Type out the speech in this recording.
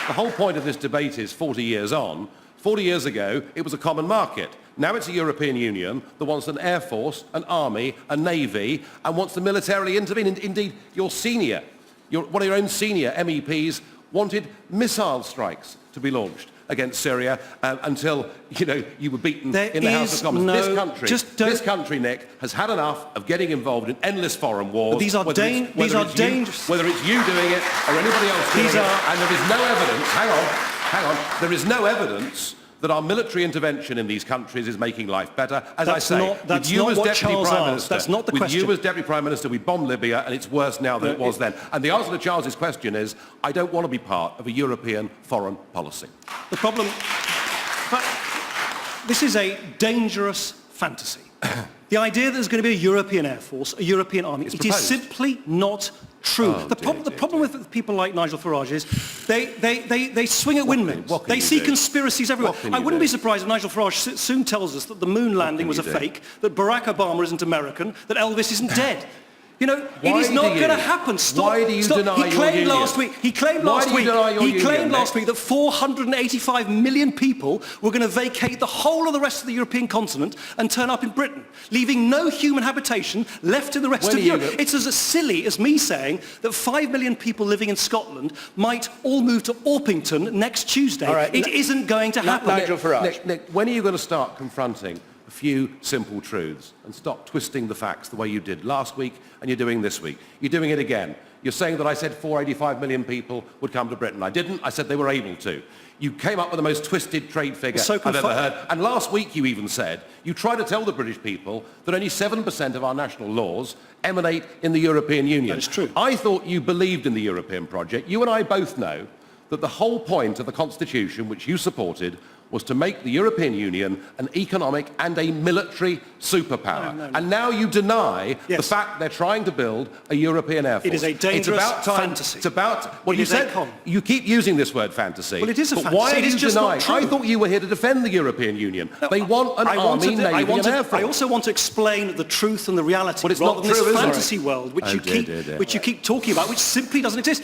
the whole point of this debate is 40 years on. 40 years ago, it was a common market. Now it's a European Union that wants an air force, an army, a navy, and wants to militarily intervene. Indeed, one of your own senior MEPs wanted missile strikes to be launched against Syria until you were beaten in the House of Commons. This country, Nick, has had enough of getting involved in endless foreign wars. But these are dangerous. Whether it's you doing it or anybody else doing it, and there is no evidence. Hang on. There is no evidence that our military intervention in these countries is making life better. As I say, with you as Deputy Prime Minister, that's not the question. With you as Deputy Prime Minister, we bombed Libya, and it's worse now than it was then. And the answer to Charles's question is, I don't want to be part of a European foreign policy. The problem... But this is a dangerous fantasy. The idea that there's going to be a European Air Force, a European army, it is simply not true. The problem with people like Nigel Farage is they swing at windmills. They see conspiracies everywhere. I wouldn't be surprised if Nigel Farage soon tells us that the moon landing was a fake, that Barack Obama isn't American, that Elvis isn't dead. It is not going to happen. Why do you deny your union? He claimed last week that 485 million people were going to vacate the whole of the rest of the European continent and turn up in Britain, leaving no human habitation left in the rest of Europe. It's as silly as me saying that 5 million people living in Scotland might all move to Orpington next Tuesday. Right, it isn't going to happen. Nigel Farage. Nick, when are you going to start confronting a few simple truths and stop twisting the facts the way you did last week and you're doing this week? You're doing it again. You're saying that I said 485 million people would come to Britain. I didn't. I said they were able to. You came up with the most twisted trade figure I've ever heard. And last week you even said, you tried to tell the British people that only 7% of our national laws emanate in the European Union. That is true. I thought you believed in the European project. You and I both know that the whole point of the Constitution, which you supported, was to make the European Union an economic and a military superpower. No. And now you deny the fact they're trying to build a European Air Force. It is a dangerous fantasy. It's about... Well, you keep using this word fantasy. Well, it is a fantasy. Why are you just denying? not true. I thought you were here to defend the European Union. No, they want an army, navy and air force. I also want to explain the truth and the reality, Well, it's rather not than true, this is it? fantasy world which you keep talking about, which simply doesn't exist.